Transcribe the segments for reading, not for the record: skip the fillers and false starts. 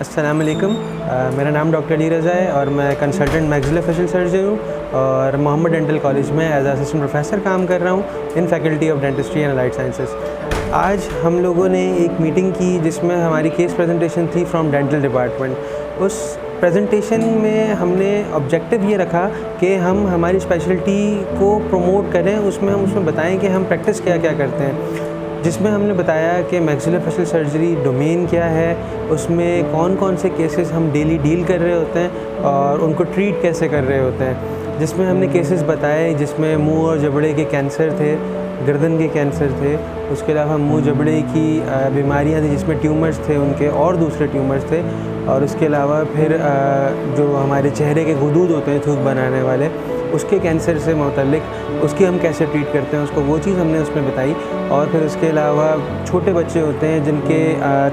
अस्सलाम वालेकुम। मेरा नाम डॉक्टर अली रज़ा है और मैं कंसल्टेंट मैक्सिलोफेशियल सर्जन हूँ और मोहम्मद डेंटल कॉलेज में एज असिस्टेंट प्रोफेसर काम कर रहा हूँ in faculty of dentistry and allied sciences. आज हम लोगों ने एक मीटिंग की जिसमें हमारी केस प्रेजेंटेशन थी फ्रॉम डेंटल डिपार्टमेंट। उस प्रेजेंटेशन में हमने ऑब्जेक्टिव ये रखा कि हम हमारी स्पेशलिटी को प्रमोट करें, उसमें बताएं कि हम प्रैक्टिस क्या क्या करते हैं, जिसमें हमने बताया कि मैक्सिलोफेशियल सर्जरी डोमेन क्या है, उसमें कौन कौन से केसेस हम डेली डील कर रहे होते हैं और उनको ट्रीट कैसे कर रहे होते हैं। जिसमें हमने केसेस बताए जिसमें मुंह और जबड़े के कैंसर थे, गर्दन के कैंसर थे, उसके अलावा मुंह जबड़े की बीमारियां थी जिसमें ट्यूमर्स थे उनके और दूसरे ट्यूमर्स थे, और उसके अलावा फिर जो हमारे चेहरे के गुदूद होते हैं थूक बनाने वाले, उसके कैंसर से मुतल्लिक उसकी हम कैसे ट्रीट करते हैं उसको, वो चीज़ हमने उसमें बताई। और फिर उसके अलावा छोटे बच्चे होते हैं जिनके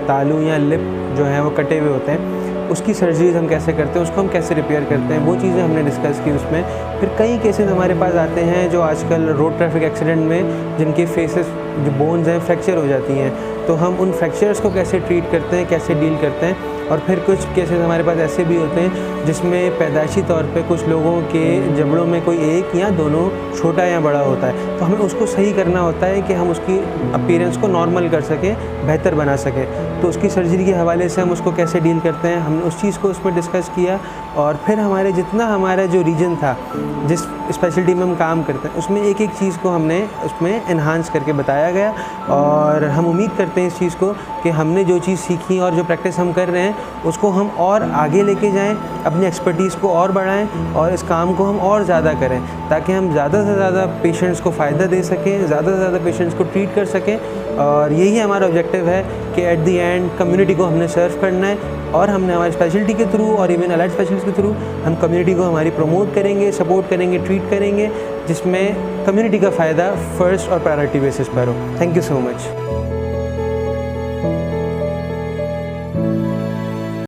तालू या लिप जो है वो कटे हुए होते हैं, उसकी सर्जरीज हम कैसे करते हैं, उसको हम कैसे रिपेयर करते हैं, वो चीज़ें हमने डिस्कस की उसमें। फिर कई केसेस हमारे पास आते हैं जो आजकल रोड ट्रैफिक एक्सीडेंट में जिनके फेसेस जो बोन्स हैं फ्रैक्चर हो जाती हैं, तो हम उन फ्रैक्चर्स को कैसे ट्रीट करते हैं, कैसे डील करते हैं। और फिर कुछ केसेस हमारे पास ऐसे भी होते हैं जिसमें पैदाइशी तौर पे कुछ लोगों के जबड़ों में कोई एक या दोनों छोटा या बड़ा होता है, तो हमें उसको सही करना होता है कि हम उसकी अपीयरेंस को नॉर्मल कर सकें, बेहतर बना सकें। तो उसकी सर्जरी के हवाले से हम उसको कैसे डील करते हैं, हमने उस चीज़ को उसमें डिस्कस किया। और फिर हमारा जो रीजन था जिस स्पेशलिटी में हम काम करते हैं उसमें एक एक चीज़ को हमने उसमें एनहांस करके बताया गया। और हम उम्मीद करते हैं इस चीज़ को कि हमने जो चीज़ सीखी और जो प्रैक्टिस हम कर रहे हैं उसको हम और आगे लेके जाएं, अपनी एक्सपर्टीज़ को और बढ़ाएं और इस काम को हम और ज़्यादा करें ताकि हम ज़्यादा से ज़्यादा पेशेंट्स को फ़ायदा दे सकें, ज़्यादा से ज़्यादा पेशेंट्स को ट्रीट कर सकें। और यही हमारा ऑब्जेक्टिव है कि एट द एंड कम्युनिटी को हमने सर्व करना है और हमने हमारी स्पेशलिटी के थ्रू और इवन अलाइड स्पेशलिस्ट के थ्रू हम कम्युनिटी को हमारी प्रमोट करेंगे, सपोर्ट करेंगे, ट्रीट करेंगे, जिसमें कम्युनिटी का फ़ायदा फ़र्स्ट और प्रायोरिटी बेसिस पर हो। Thank you so much.